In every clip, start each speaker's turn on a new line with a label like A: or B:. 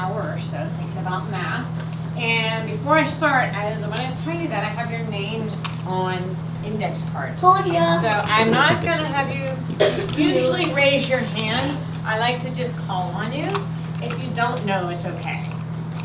A: hour or so thinking about math. And before I start, I want to tell you that I have your names on index cards.
B: Told ya.
A: So I'm not going to have you usually raise your hand. I like to just call on you. If you don't know, it's okay.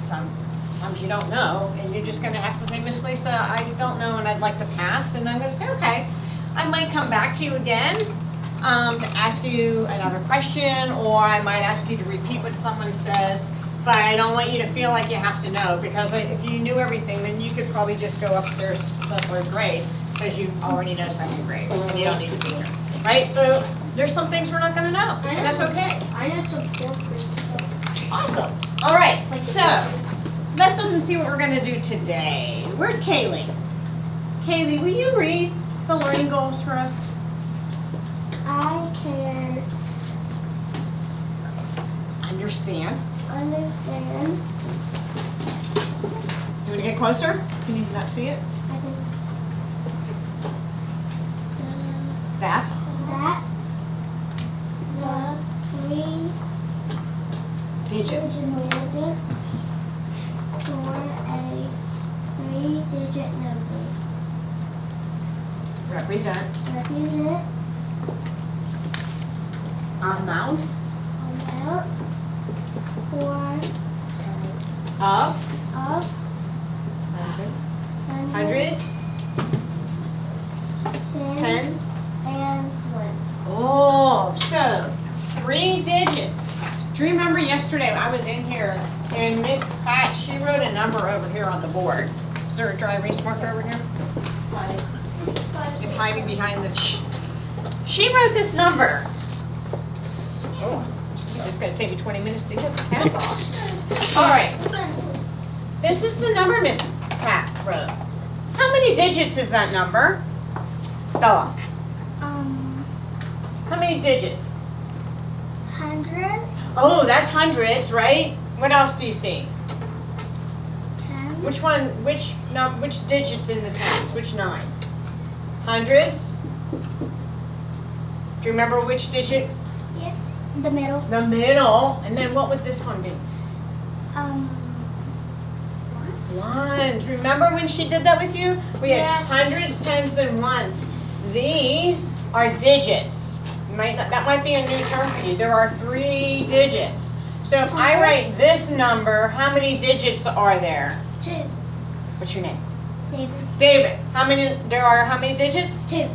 A: Sometimes you don't know, and you're just going to have to say, Miss Lisa, I don't know, and I'd like to pass. And I'm going to say, okay. I might come back to you again to ask you another question, or I might ask you to repeat what someone says. But I don't want you to feel like you have to know, because if you knew everything, then you could probably just go upstairs to third grade, because you already know second grade, and you don't need to be here, right? So there's some things we're not going to know, and that's okay.
B: I know some fourth grade stuff.
A: Awesome. All right, so let's look and see what we're going to do today. Where's Kaylee? Kaylee, will you read the learning goals for us?
B: I can
A: Understand.
B: understand.
A: You want to get closer? Can you not see it?
B: I can
A: That.
B: that the three
A: Digits.
B: digits for a three-digit number
A: Represent
B: represent
A: amounts
B: amount for
A: of
B: of
A: hundreds, tens.
B: and ones.
A: Oh, so 3 digits. Do you remember yesterday I was in here and Miss Pat, she wrote a number over here on the board. Is there a dry erase marker over here? It's hiding behind the. She wrote this number. Oh, it's just going to take me 20 minutes to get the cap off. All right. This is the number Miss Pat wrote. How many digits is that number? Bella, how many digits?
B: 100,
A: Oh, that's hundreds, right? What else do you see?
B: 10,
A: Which one, which digits in the tens? Which 9? Hundreds? Do you remember which digit?
B: the middle,
A: The middle. And then what would this one be? Ones. Remember when she did that with you? We had
B: Yeah.
A: hundreds, tens, and ones. These are digits. That might be a new term for you. There are 3 digits. So if I write this number, how many digits are there?
B: 2,
A: What's your name?
B: David,
A: David. How many digits?
B: 2,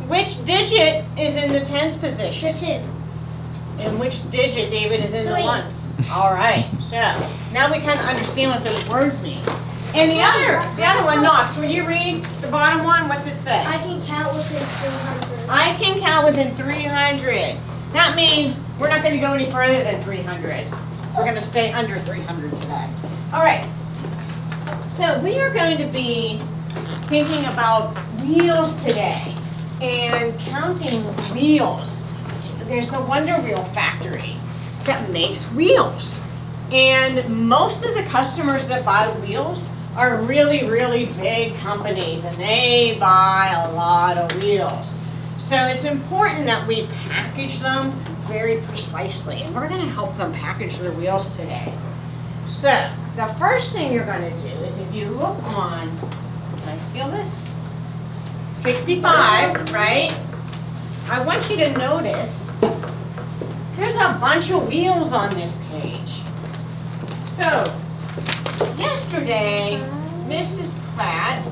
A: Which digit is in the tens position?
B: the 2,
A: And which digit, David, is in the
B: 3.
A: ones? All right, so now we kind of understand what those words mean. And the other one, Knox, will you read the bottom one? What's it say?
B: I can count within 300.
A: I can count within 300. That means we're not going to go any further than 300. We're going to stay under 300 today. All right, so we are going to be thinking about wheels today and counting wheels. There's the Wonder Wheel factory that makes wheels. And most of the customers that buy wheels are really, really big companies, and they buy a lot of wheels. So it's important that we package them very precisely, and we're going to help them package their wheels today. So the first thing you're going to do is, if you look on, can I steal this? 65, right? I want you to notice there's a bunch of wheels on this page. So, yesterday, Mrs. Platt,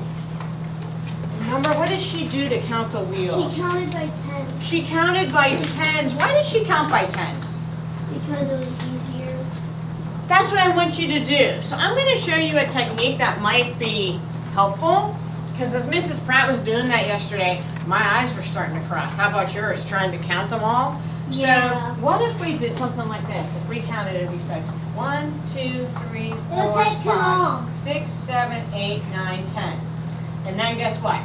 A: remember, what did she do to count the wheels?
B: She counted by 10
A: She counted by tens. Why did she count by tens?
B: because it was easier.
A: That's what I want you to do. So I'm going to show you a technique that might be helpful, because as Mrs. Pratt was doing that yesterday, my eyes were starting to cross. How about yours, trying to count them all?
B: Yeah.
A: So what if we did something like this? If we counted it, we said 1, 2, 3, 4,
B: It'll take too
A: 5,
B: long.
A: 6, 7, 8, 9, 10. And then guess what?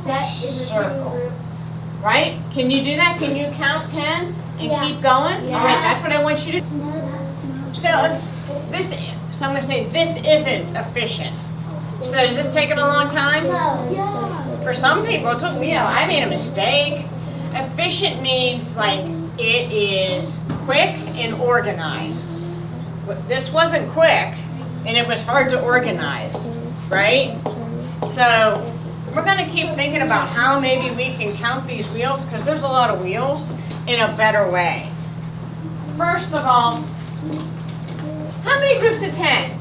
B: That is a
A: Circle.
B: group.
A: Right? Can you do that? Can you count 10 and
B: Yeah.
A: keep going?
B: Yeah.
A: All right, that's what I want you to do.
B: No, that's not.
A: So I'm going to say this isn't efficient. So does this take it a long time?
B: No. Yeah.
A: For some people, it took me I made a mistake. Efficient means like it is quick and organized. this wasn't quick and it was hard to organize, right? So we're gonna keep thinking about how maybe we can count these wheels, because there's a lot of wheels, in a better way. First of all, how many groups of 10?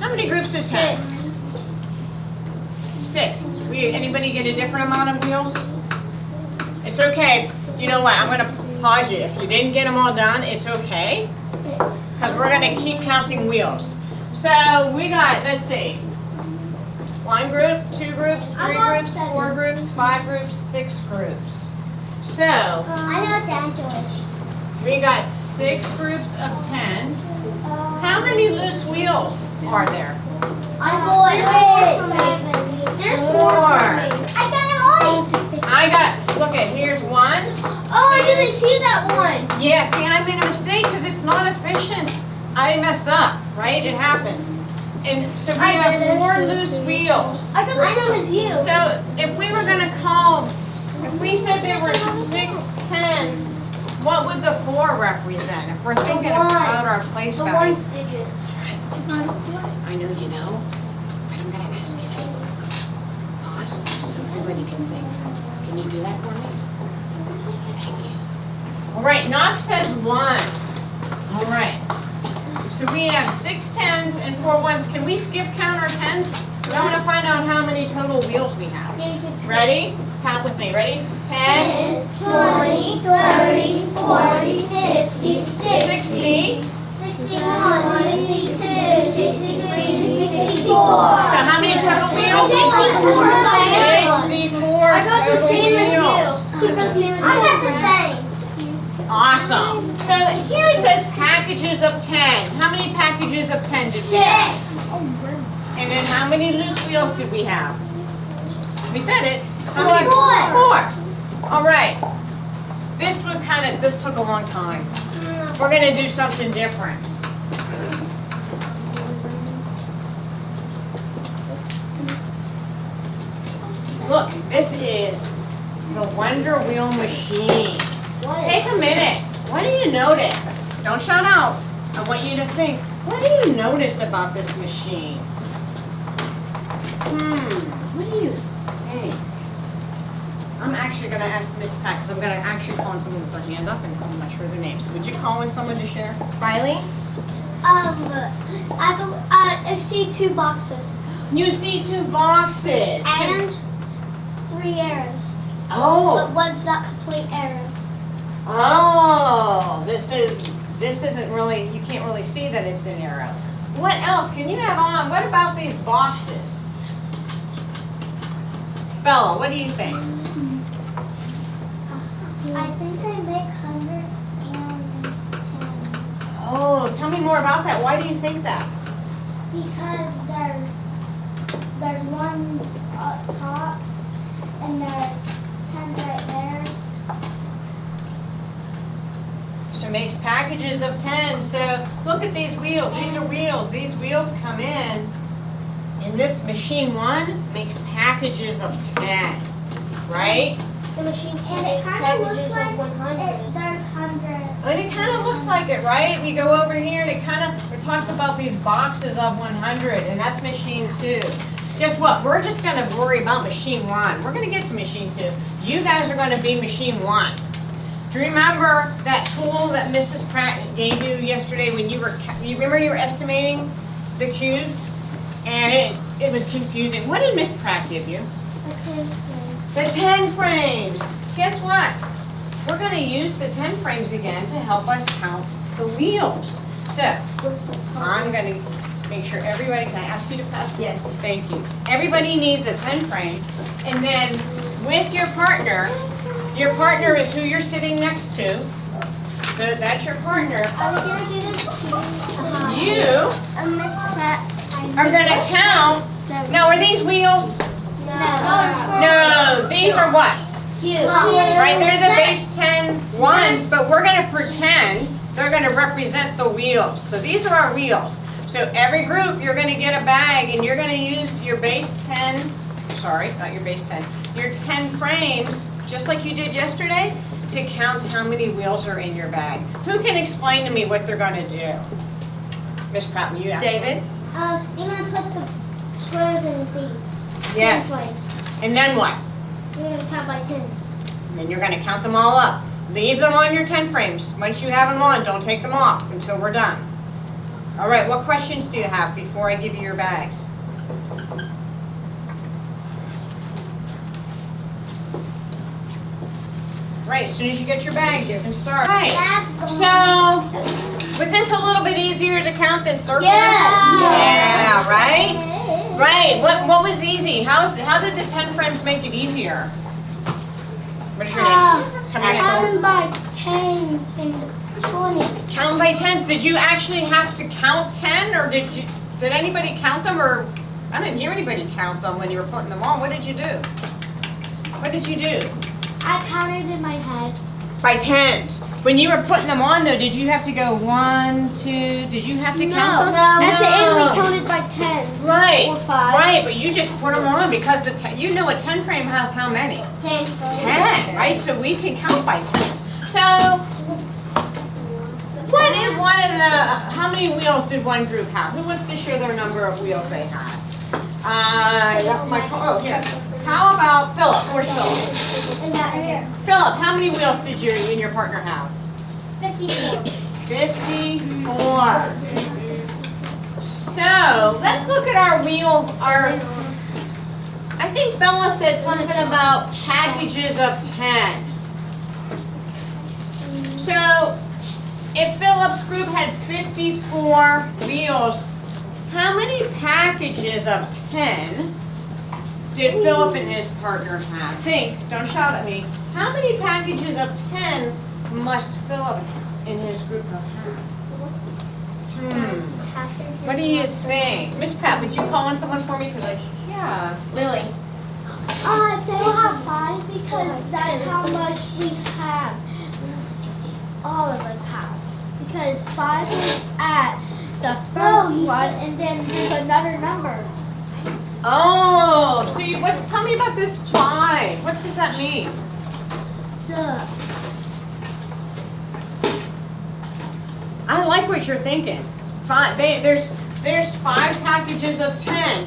A: How many groups of 10? 6. Anybody get a different amount of wheels? It's okay. You know what? I'm gonna pause you. If you didn't get them all done, it's okay, because we're gonna keep counting wheels. So we got, let's see, 1 group, 2 groups, 3 groups, 4 groups, 5 groups, 6 groups. So
B: I know the answer
A: we got 6 groups of 10s. How many loose wheels are there?
B: There's
A: 4.
B: I
A: I got, look at, here's 1.
B: Oh, I didn't see that one.
A: Yeah, see, I made a mistake because it's not efficient. I messed up, right? It happens. And so we have 4 loose wheels.
B: I thought it was you.
A: So if we were gonna call, if we said there were 6 10s, what would the 4 represent? If we're thinking about our place
B: The
A: value.
B: one's digits.
A: I know you know, but I'm gonna ask you to pause so everybody can think. Can you do that for me? Thank you. All right, Knox says 1s. All right. So we have 6 10s and 4 1s. Can we skip count our 10s? I want to find out how many total wheels we have. Ready? Count with me. Ready? 10,
B: 20, 30, 40, 50,
A: 60.
B: 61, 62, 63, 64.
A: So how many total wheels? 64
B: I got the
A: total
B: same as
A: wheels.
B: you. I got the same.
A: Awesome. So here it says packages of 10. How many packages of 10 did we have?
B: 6.
A: And then how many loose wheels did we have? We said it. How many?
B: 4.
A: 4. All right. This took a long time. We're going to do something different. Look, this is the Wonder Wheel machine. Take a minute. What do you notice? Don't shout out. I want you to think. What do you notice about this machine? What do you think? I'm actually going to ask Miss Pat, because I'm going to actually call on someone with their hand up, and I'm not sure their name. So would you call on someone to share? Riley?
B: I see 2 boxes.
A: You see 2 boxes.
B: And 3 arrows.
A: Oh.
B: But one's not complete arrow.
A: Oh, this isn't really, you can't really see that it's an arrow. What else can you have on? What about these boxes? Bella, what do you think?
B: I think they make hundreds and tens.
A: Oh, tell me more about that. Why do you think that?
B: Because there's ones up top and there's 10 right there.
A: So it makes packages of 10. So look at these wheels. These are wheels. These wheels come in. And this machine 1 makes packages of 10. Right?
B: The machine and it kind of looks like there's hundreds.
A: And it kind of looks like it, right? We go over here and it talks about these boxes of 100, and that's machine 2. Guess what? We're just going to worry about machine 1. We're going to get to machine 2. You guys are going to be machine 1. Do you remember that tool that Mrs. Pratt gave you yesterday when you remember you were estimating the cubes? And it was confusing. What did Miss Pratt give you?
B: A 10 frame.
A: The 10 frames. Guess what? We're going to use the 10 frames again to help us count the wheels. So, I'm going to make sure everybody, can I ask you to pass this? Yes. Thank you. Everybody needs a 10 frame. And then with your partner is who you're sitting next to. That's your partner.
B: Are we going to do this too?
A: You
B: Miss Pratt.
A: are going to count. Now, are these wheels? No, these are what?
B: Cubes.
A: Right, they're the base 10 ones, but we're going to pretend they're going to represent the wheels. So these are our wheels. So every group, you're going to get a bag, and you're going to use your base 10, sorry, not your base 10, your 10 frames, just like you did yesterday, to count how many wheels are in your bag. Who can explain to me what they're going to do? Miss Pratt, will you ask?
C: David?
B: You're gonna put the squares in these.
A: Yes.
B: 10 frames.
A: And then what?
B: You're gonna count by tens.
A: And then you're gonna count them all up. Leave them on your 10 frames. Once you have them on, don't take them off until we're done. All right, what questions do you have before I give you your bags? Right, as soon as you get your bags, you can start. Right, so, was this a little bit easier to count than circle? Yeah, right? Right, what was easy? How did the 10 frames make it easier? What is your name? Tell me your name.
B: Counting by 10 and 20.
A: Count by tens. Did you actually have to count 10, or did anybody count them, or I didn't hear anybody count them when you were putting them on. What did you do? What did you do?
B: I counted in my head.
A: By tens. When you were putting them on though, did you have to go 1, 2? Did you have to count them?
B: At the end we counted by tens.
A: Right.
B: Or 5.
A: Right, but you just put them on because you know a 10 frame has how many?
B: 10.
A: 10, right? So we can count by tens. So what is one of the, how many wheels did one group have? Who wants to share their number of wheels they had? Here. How about Philip? Where's Philip?
B: And that here.
A: Philip, how many wheels did you and your partner have?
B: 54.
A: 54. So let's look at our wheel, I think Bella said something about packages of 10. So if Philip's group had 54 wheels, how many packages of 10 did Philip and his partner have? Think, don't shout at me. How many packages of 10 must Philip and his group have had? What do you think? Miss Pratt, would you call on someone for me? Yeah, Lily.
B: They will have 5 because that's how much we have. All of us have. Because 5 is at the first one, and then there's another number.
A: Oh, so tell me about this 5. What does that mean? I like what you're thinking. 5. There's 5 packages of 10.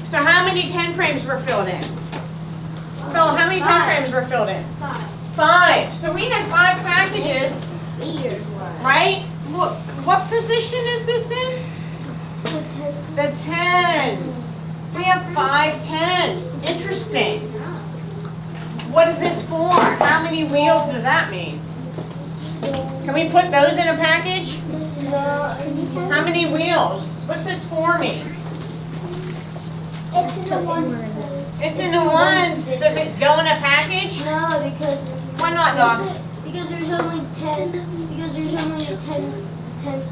A: So how many 10 frames were filled in? Philip, how many 10 frames were filled in? 5. So we had 5 packages, right? What position is this in? The 10s. We have 5 10s. Interesting. What is this for? How many wheels does that mean? Can we put those in a package? How many wheels? What's this for me?
B: It's in the ones.
A: It's in the ones. Does it go in a package?
B: No, because.
A: Why not, Knox?
B: Because there's only 10. Because there's only 10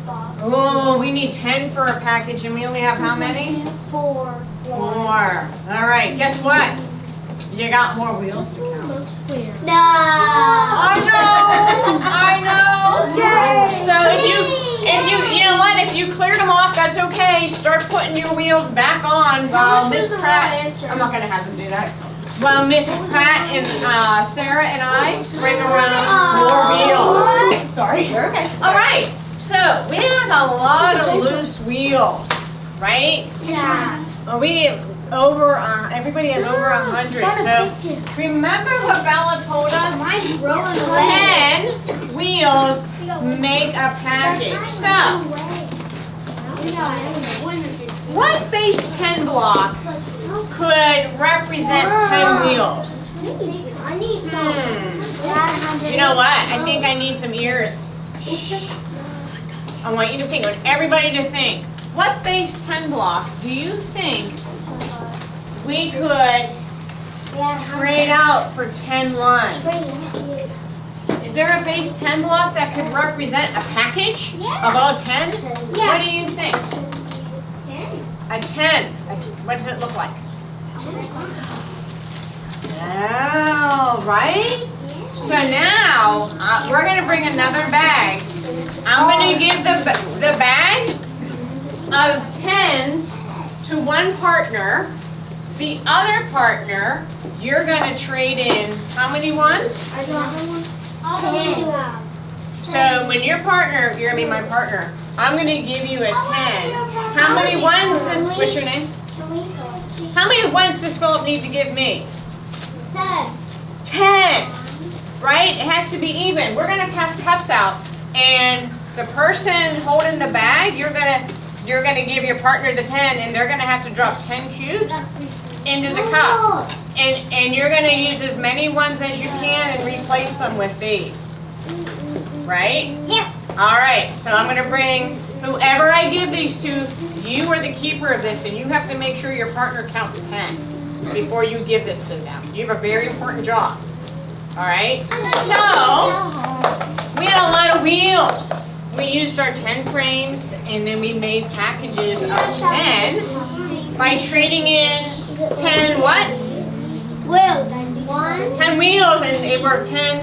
B: spots.
A: Oh, we need 10 for a package, and we only have how many?
B: 4.
A: 4. All right. Guess what? You got more wheels to count.
B: No.
A: I know.
B: Yay.
A: So if you know what? If you cleared them off, that's okay. Start putting your wheels back on while Miss Pratt. I'm not gonna have them do that. While Miss Pratt and Sarah and I bring around more wheels. Sorry. You're okay. All right. So we have a lot of loose wheels, right?
B: Yeah.
A: Everybody has over 100. So remember what Bella told us?
B: Mine's rolling away.
A: 10 wheels make a package. So what base 10 block could represent 10 wheels?
B: I need some.
A: You know what? I think I need some ears. I want you to think. I want everybody to think. What base 10 block do you think we could trade out for 10 lines? Is there a base 10 block that could represent a package of all 10?
B: Yeah.
A: What do you think?
B: 10.
A: A 10. What does it look like? Oh, right? So now, we're going to bring another bag. I'm going to give the bag of 10s to one partner. The other partner, you're going to trade in how many ones?
B: I got one. All the ones you have.
A: So when your partner, you're gonna be my partner, I'm gonna give you a 10. How many ones does, what's your name? How many ones does Philip need to give me?
B: 10.
A: 10, right? It has to be even. We're gonna pass cups out, and the person holding the bag, you're gonna give your partner the 10, and they're gonna have to drop 10 cubes into the cup. And you're gonna use as many ones as you can and replace them with these. Right?
B: Yep.
A: All right, so I'm gonna bring whoever I give these to, you are the keeper of this, and you have to make sure your partner counts 10 before you give this to them. You have a very important job. All right? So, we had a lot of wheels. We used our 10 frames, and then we made packages of 10 by trading in 10 what?
B: Wheel.
A: 10 wheels, and they were 10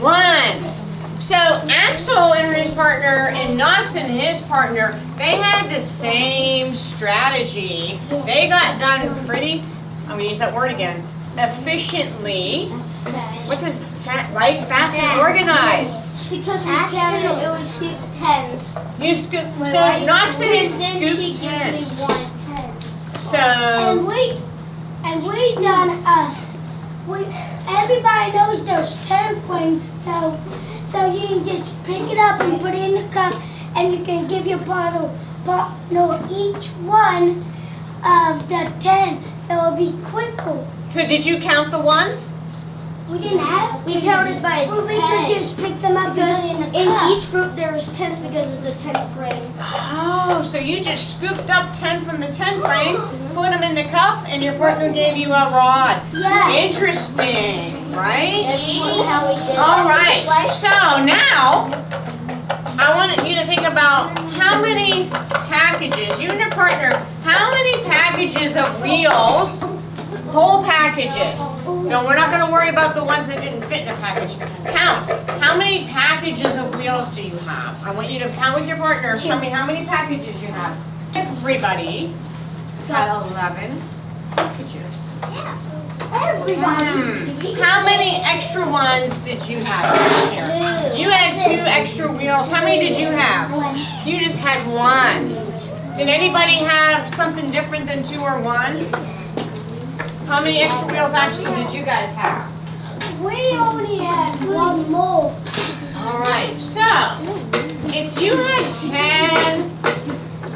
A: ones. So Axel and his partner and Knox and his partner, they had the same strategy. They got done pretty, I'm gonna use that word again, efficiently. What does, right? Fast and organized.
B: Because we counted, it was scoop 10s.
A: You scoop, so Knox and his scooped 10. So,
B: And we done everybody knows there's 10 frames, so you can just pick it up and put it in the cup, and you can give your partner each one of the 10. So it'll be quicker.
A: so did you count the ones?
B: We didn't have. We counted by 10. We could just pick them up because in each group there was 10 because it's a 10 frame.
A: Oh, so you just scooped up 10 from the 10 frame, put them in the cup, and your partner gave you a rod.
B: Yeah.
A: Interesting, right?
B: That's how we did it.
A: All right, so now I want you to think about how many packages, you and your partner, how many packages of wheels, whole packages. No, we're not going to worry about the ones that didn't fit in a package. Count. How many packages of wheels do you have? I want you to count with your partner. Tell me how many packages you have. Everybody had 11 packages.
B: Yeah. Everybody.
A: How many extra ones did you have? You had 2 extra wheels. How many did you have? You just had 1. Did anybody have something different than 2 or 1? How many extra wheels actually did you guys have?
B: We only had 1 more.
A: All right, so if you had 10,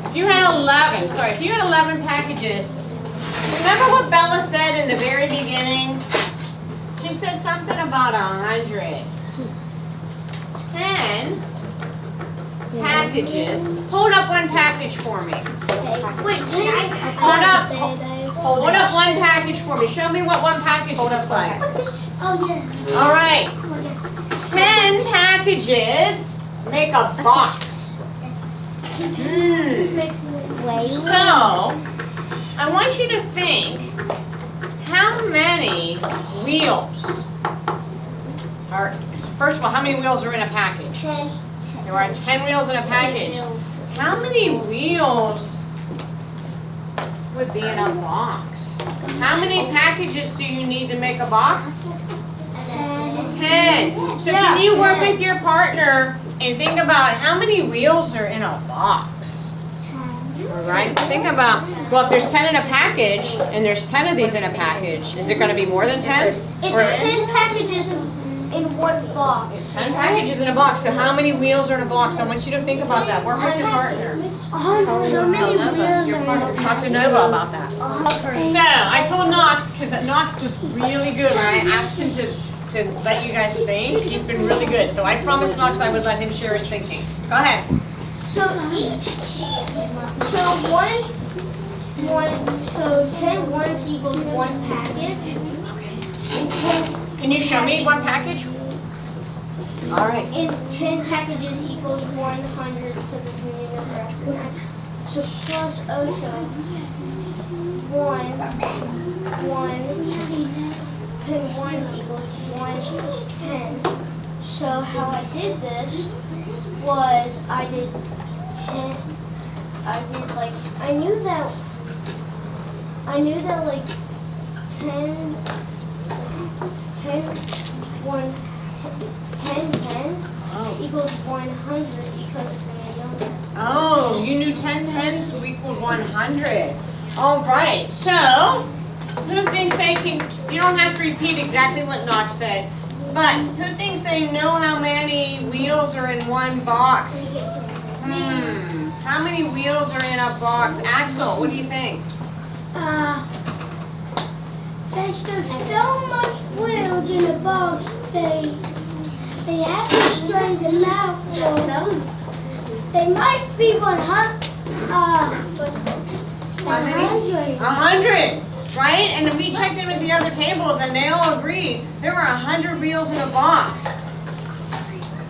A: if you had 11, sorry, if you had 11 packages, remember what Bella said in the very beginning? She said something about 100. 10 packages. Hold up one package for me.
B: Wait,
A: Hold up. Hold up one package for me. Show me what one package looks like.
B: Oh, yeah.
A: All right. 10 packages make a box. So, I want you to think, how many wheels are, first of all, how many wheels are in a package?
B: 10.
A: There are 10 wheels in a package. How many wheels would be in a box? How many packages do you need to make a box? 10. So can you work with your partner and think about how many wheels are in a box? All right, think about, well, if there's 10 in a package and there's 10 of these in a package, is it going to be more than 10?
B: It's 10 packages in one box.
A: It's 10 packages in a box, so how many wheels are in a box? I want you to think about that. Work with your partner.
B: So many wheels are in a
A: Talk to Nova about that. So, I told Knox, because Knox was really good when I asked him to let you guys think. He's been really good. So I promised Knox I would let him share his thinking. Go ahead.
B: So 10 ones equals 1 package. And 10,
A: Can you show me one package? All right.
B: and 10 packages equals 100 because it's a unit of fraction. So plus also 1, 10 ones equals 1, 10. So how I did this was I knew that like 10 tens equals 100 because it's a number.
A: Oh, you knew 10 tens equaled 100. All right, so who thinks they can, you don't have to repeat exactly what Knox said, but who thinks they know how many wheels are in one box? How many wheels are in a box? Axel, what do you think?
B: There's so much wheels in the box, they have to straighten them out for those. They might be 100.
A: 100, right? And then we checked in with the other tables and they all agreed there were 100 wheels in a box.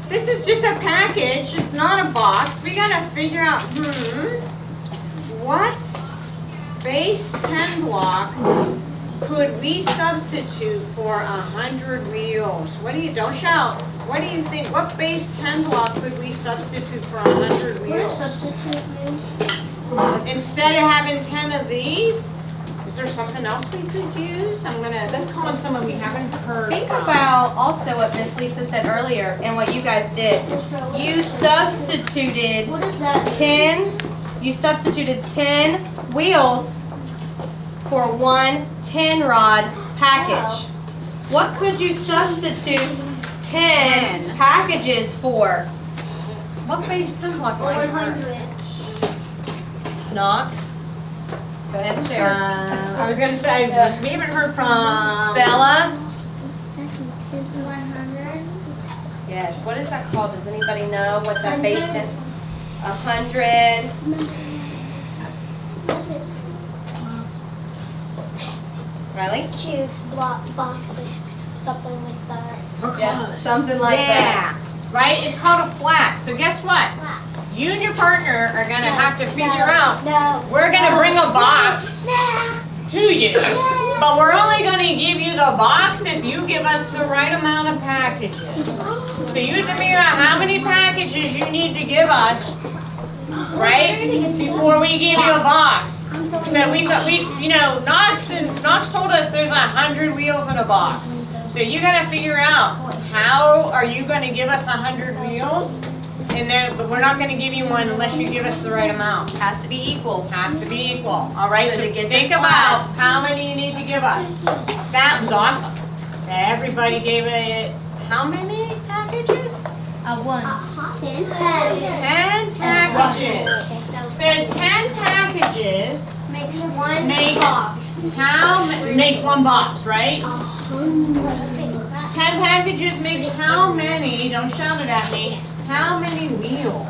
A: This is just a package, it's not a box. We gotta figure out, what base 10 block could we substitute for 100 wheels? What do you, don't shout. What do you think? What base 10 block could we substitute for 100 wheels? Instead of having 10 of these, is there something else we could use? Let's call on someone we haven't heard
C: Think
A: from.
C: about also what Miss Lisa said earlier and what you guys did. You substituted
B: What is that?
C: 10 wheels for one 10-rod package. What could you substitute 10 packages for?
A: What base 10 block?
B: 100.
C: Knox? Go ahead and share.
A: I was going to say, we haven't heard from
C: Bella?
B: 100.
C: Yes, what is that called? Does anybody know what that base 10? 100. Riley?
B: Cube block boxes, something like that.
A: Yes,
C: something like that.
A: Right? It's called a flat. So guess what? You and your partner are going to have to figure out.
B: No.
A: We're going to bring a box to you. But we're only going to give you the box if you give us the right amount of packages. So you have to figure out how many packages you need to give us, right? Before we give you a box. So Knox told us there's 100 wheels in a box. So you got to figure out how are you going to give us 100 wheels? And then, but we're not going to give you one unless you give us the right amount.
C: Has to be equal.
A: Has to be equal. All right.
C: So
A: So
C: to get
A: think
C: this
A: about how many you need to give us. That was awesome. Everybody gave it. How many packages?
B: 10 packages.
A: 10 packages. So 10 packages
B: Makes one
A: makes
B: box.
A: makes one box, right? 10 packages makes how many? Don't shout it at me. How many wheels?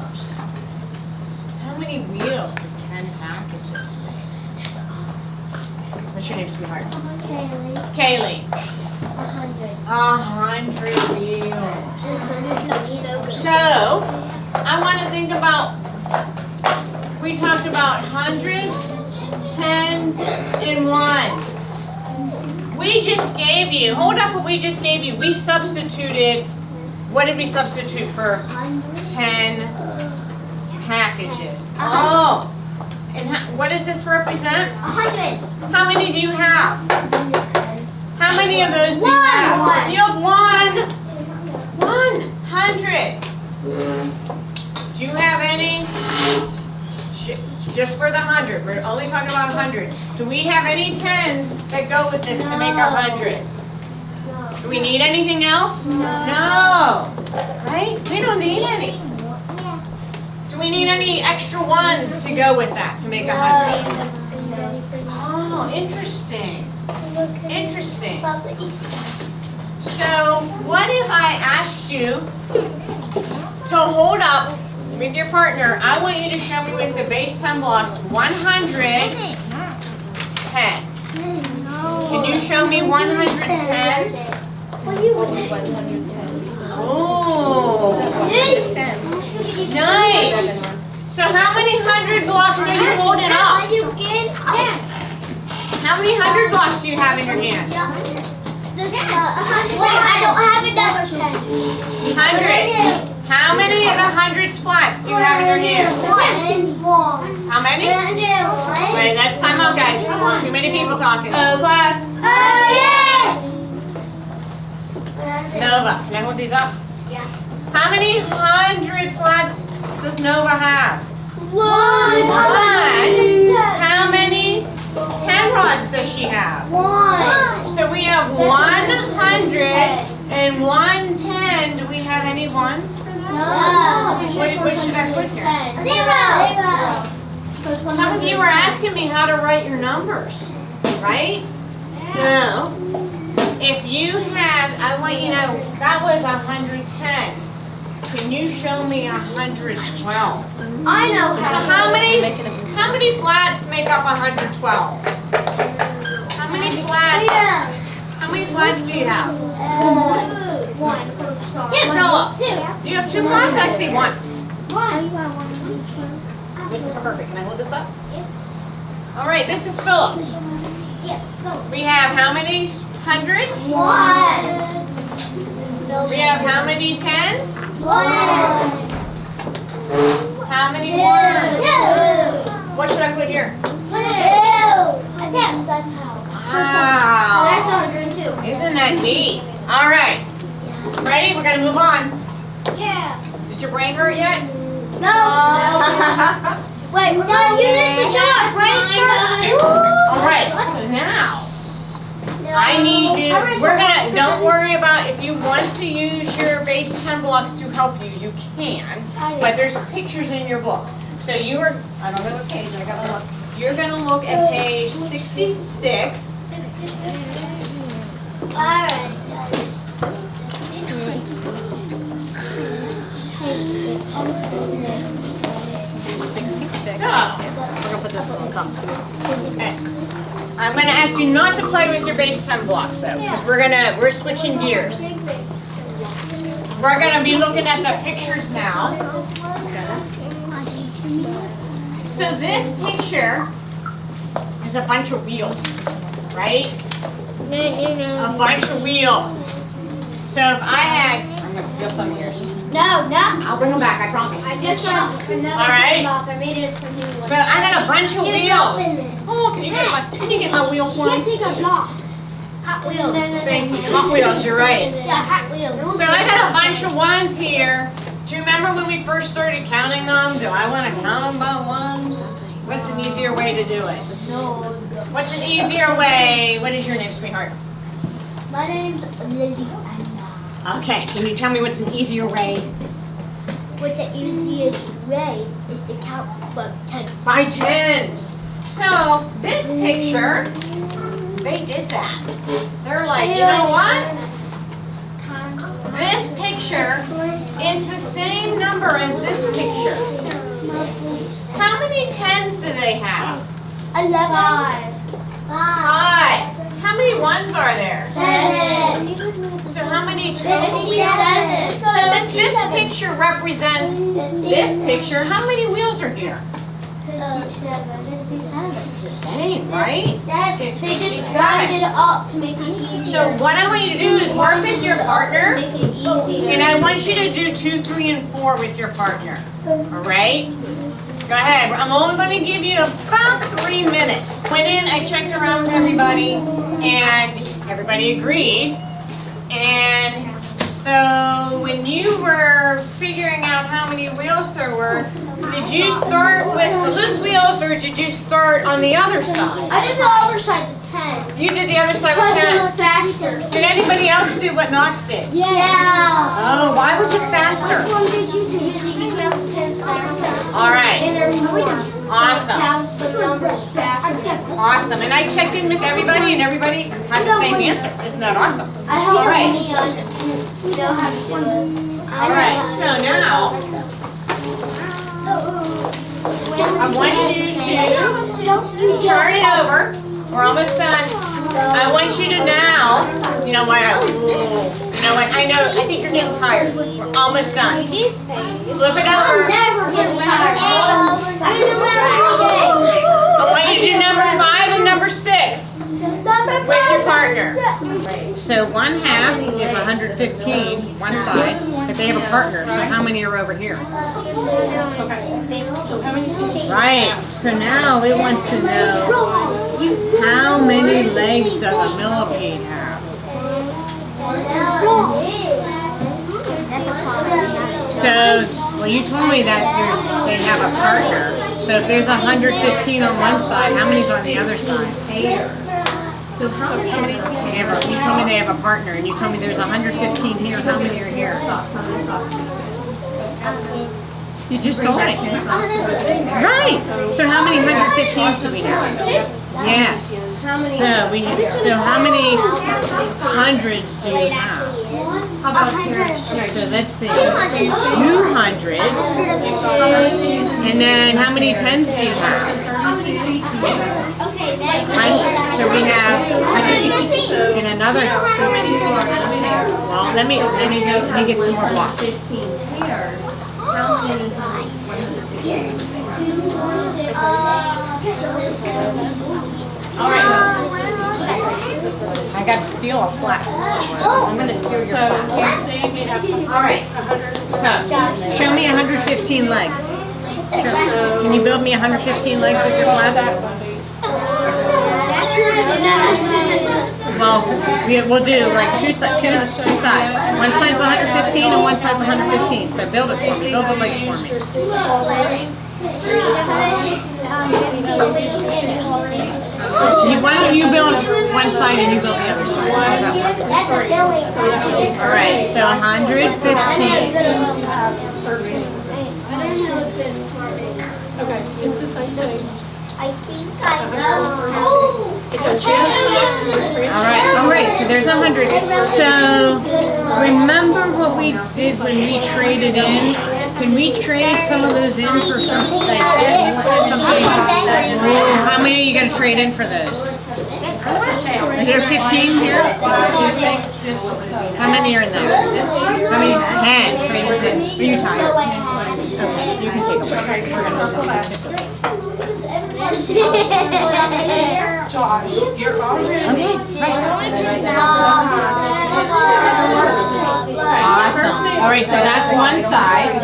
A: How many wheels do 10 packages make? What's your name, sweetheart?
B: Kaylee.
A: Kaylee.
B: 100.
A: 100 wheels. So, I want to think about, we talked about hundreds, tens, and ones. We just gave you, hold up what we just gave you. We substituted, what did we substitute for 10 packages? Oh, and what does this represent?
B: 100.
A: How many do you have? How many of those do you have?
B: One.
A: You have 100. Do you have any? Just for the 100. We're only talking about 100. Do we have any 10s that go with this to make 100? Do we need anything else? No. Right? We don't need any. Do we need any extra ones to go with that to make 100? Oh, interesting. Interesting. So, what if I asked you to hold up with your partner? I want you to show me with the base 10 blocks 110. Can you show me 110? Oh, nice. So how many 100 blocks are you holding up? How many 100 blocks do you have in your hand?
B: I don't have another 10.
A: 100. How many of the 100 flats do you have in your hand?
B: One.
A: How many? Wait, that's time out, guys. Too many people talking.
C: Oh, class.
B: Oh, yes!
A: Nova, can I hold these up?
B: Yeah.
A: How many 100 flats does Nova have?
B: One.
A: How many 10 rods does she have?
B: One.
A: So we have 100 and 110. Do we have any ones for that?
B: No.
A: What should I put here?
B: Zero.
A: Some of you were asking me how to write your numbers, right? So, if you have, I want you to know, that was 110. Can you show me 112?
B: I know
A: How many flats make up 112? How many flats? How many flats do you have?
B: One.
A: Philip, do you have 2 flats? I see 1.
B: One.
A: This is perfect. Can I hold this up?
B: Yes.
A: All right, this is Philip.
B: Yes. Go.
A: We have how many hundreds?
B: One.
A: We have how many tens?
B: One.
A: How many ones?
B: Two.
A: What should I put here? Wow.
B: That's 102.
A: Isn't that neat? All right. Ready? We're going to move on.
B: Yeah.
A: Does your brain hurt yet?
B: No. Wait, we're gonna do this to Josh, right, Josh?
A: All right. So now I need you. We're gonna. Don't worry about if you want to use your base 10 blocks to help you. You can, but there's pictures in your book. So you are. I don't know what page. I gotta look. You're gonna look at page 66.
B: All right.
A: So,
C: We're gonna put this one on top too.
A: okay. I'm gonna ask you not to play with your base 10 blocks though, because we're switching gears. We're gonna be looking at the pictures now. So this picture is a bunch of wheels, right? A bunch of wheels. So if I had, I'm gonna steal some of yours.
B: No.
A: I'll bring them back, I promise.
B: I just got another
A: All right.
B: off. I made it some new ones.
A: So I got a bunch of wheels. Oh, can you get my wheel for
B: Can't
A: me?
B: take a block. Hot Wheels.
A: Thank you. Hot Wheels, you're right.
B: Yeah, Hot Wheels.
A: So I got a bunch of ones here. Do you remember when we first started counting them? Do I want to count them by ones? What's an easier way to do it?
B: No.
A: What's an easier way? What is your name, sweetheart?
B: My name's Lily.
A: Okay, can you tell me what's an easier way?
B: What's the easiest way is to count by tens.
A: By tens. So this picture, they did that. They're like, you know what? This picture is the same number as this picture. How many tens do they have?
B: 11.
A: 5. How many ones are there?
B: 7.
A: So how many total?
B: 57.
A: So if this picture represents this picture, how many wheels are here?
B: 57.
A: It's the same, right?
B: They just rounded it up to make it easier.
A: So what I want you to do is work with your partner,
B: Make it easier.
A: and I want you to do 2, 3, and 4 with your partner. All right? Go ahead. I'm only going to give you about 3 minutes. Went in, I checked around with everybody, and everybody agreed. And so when you were figuring out how many wheels there were, did you start with the loose wheels or did you start on the other side?
B: I did the other side, the 10.
A: You did the other side with
B: Because it was
A: 10.
B: faster.
A: Did anybody else do what Knox did?
B: Yeah.
A: Oh, why was it faster?
B: Which one did you do? Because you can count the 10s faster.
A: All right.
B: And there's more.
A: Awesome.
B: Counts the numbers faster.
A: Awesome. And I checked in with everybody and everybody had the same answer. Isn't that awesome?
B: I helped
A: All right.
B: me you know how to do it.
A: All right. So now I want you to turn it over. We're almost done. I want you to now, you know what? I know, I think you're getting tired. We're almost done. Flip it over.
B: Never get tired. I do it every day.
A: I want you to do number 5 and number 6 with your partner. So 1/2 is 115, one side, but they have a partner. So how many are over here? Right. So now it wants to know how many legs does a millipede have?
B: That's a fun one.
A: So, well, you told me that they have a partner. So if there's 115 on one side, how many's on the other side?
C: So how many?
A: You told me they have a partner, and you told me there's 115 here. How many are here? You just told me. Right. So how many 115s do we have? Yes. So how many hundreds do you have? So let's see. 200s. And then how many tens do you have? So we have and another. Well, let me get some more blocks.
C: 15 pairs. How many?
A: All right. I got to steal a flat from somewhere. I'm going to steal your flat. All right. So, show me 115 legs. Can you build me 115 legs with your flats? Well, we'll do like two sides. One side's 115 and one side's 115. So build it for me. Build the legs for me. Why don't you build one side and you build the other side? How does that work? All right, so 115.
D: Okay, it's the same thing.
B: I think I know.
A: All right, so there's 100. So remember what we did when we traded in? Can we trade some of those in for something? How many are you going to trade in for those? Are there 15 here? How many are in those? How many? 10. Trade in 10. Are you tired? Okay, you can take a break.
D: Josh, you're already.
A: Okay, awesome. All right, so that's one side.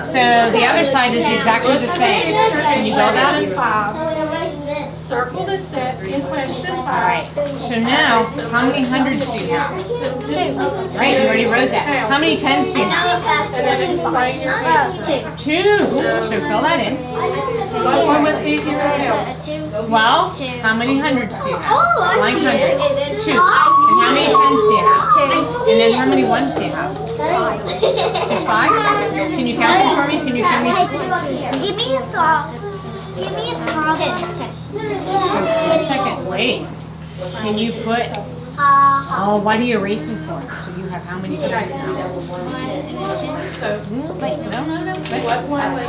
A: So the other side is exactly the same. Can you build that?
D: Circle the set in question 5.
A: All right. So now, how many hundreds do you have? Right, you already wrote that. How many tens do you have?
D: And then explain your answer.
A: 2. So fill that in.
D: What one was easier to build?
A: Well, how many hundreds do you have? Blank hundreds. 2. And how many tens do you have? And then how many ones do you have? Just 5? Can you count them for me? Can you show me?
B: Give me a song. Give me a problem.
A: 1 second. Wait. Can you put? Oh, what are you erasing for? So you have how many tens now?
D: So,
A: Wait, no. Wait.
D: what one was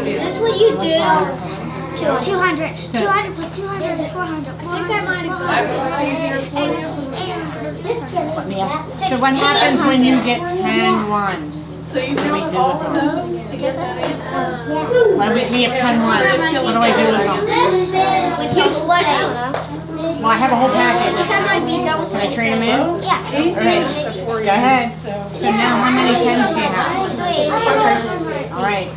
B: This is what you do. 200. 200 plus 200 is 400.
D: that was easier for you?
A: Let me ask. So what happens when you get 10 ones?
D: So you
A: What do we
D: build
A: do
D: all
A: with
D: of
A: them?
D: those to get that answer?
A: Why we have 10 ones? What do I do with them? Well, I have a whole package. Can I trade them in?
B: Yeah.
A: Okay. Go ahead. So now how many tens do you have? All right.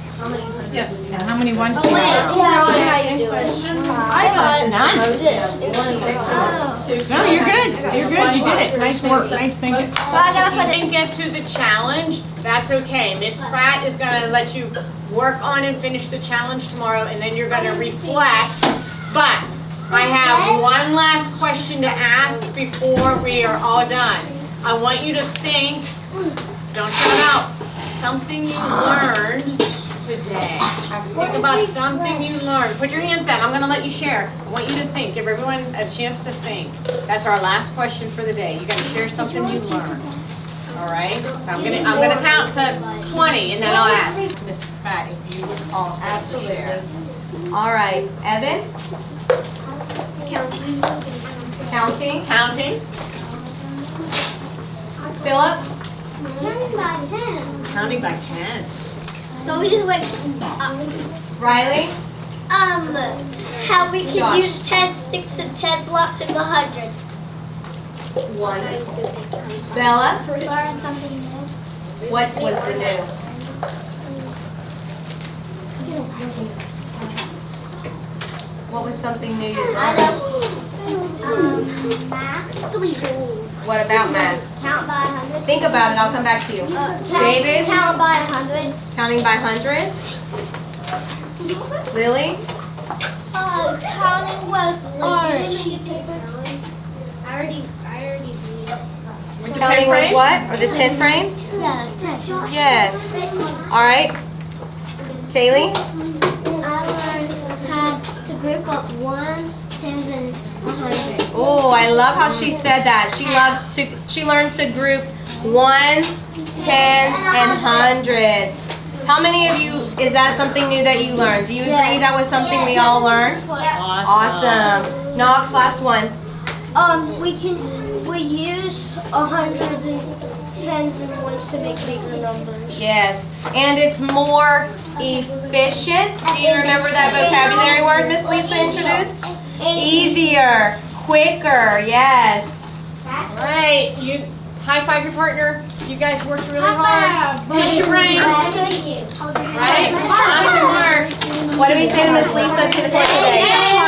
D: Yes.
A: And how many ones do you have?
D: In question 5.
A: None. No, you're good. You're good. You did it. Nice work. Nice thinking. If you didn't get to the challenge, that's okay. Miss Pratt is going to let you work on and finish the challenge tomorrow, and then you're going to reflect. But I have one last question to ask before we are all done. I want you to think, don't shout out, something you learned today. Think about something you learned. Put your hands down. I'm going to let you share. I want you to think. Give everyone a chance to think. That's our last question for the day. You got to share something you learned. All right? So I'm going to count to 20 and then I'll ask Miss Pratt if you all have to share.
C: All right, Evan? Counting. Philip?
A: Counting by tens.
B: So we just went,
C: Riley?
B: how we can
C: Josh.
B: use 10 sticks and 10 blocks in the hundreds.
C: 1. Bella? What was the new? What was something new you learned?
B: Math.
C: What about math?
B: Count by hundreds.
C: Think about it, I'll come back to you. David?
B: Count by hundreds.
C: Counting by hundreds? Lily?
B: Counting with orange. I already did.
C: Counting with what? Or the 10 frames?
B: Yeah, 10.
C: Yes. All right. Kaylee?
B: I learned how to group up ones, tens, and hundreds.
C: Oh, I love how she said that. She learned to group ones, tens, and hundreds. How many of you, is that something new that you learned? Do you agree that was something we all learned? Awesome. Knox, last one.
B: We use hundreds and tens and ones to make bigger numbers.
C: Yes. And it's more efficient. Do you remember that vocabulary word Miss Lisa introduced? Easier, quicker, yes.
A: All right, you high five your partner. You guys worked really hard. Push your brain. Right? Awesome work.
C: What did we say to Miss Lisa for today?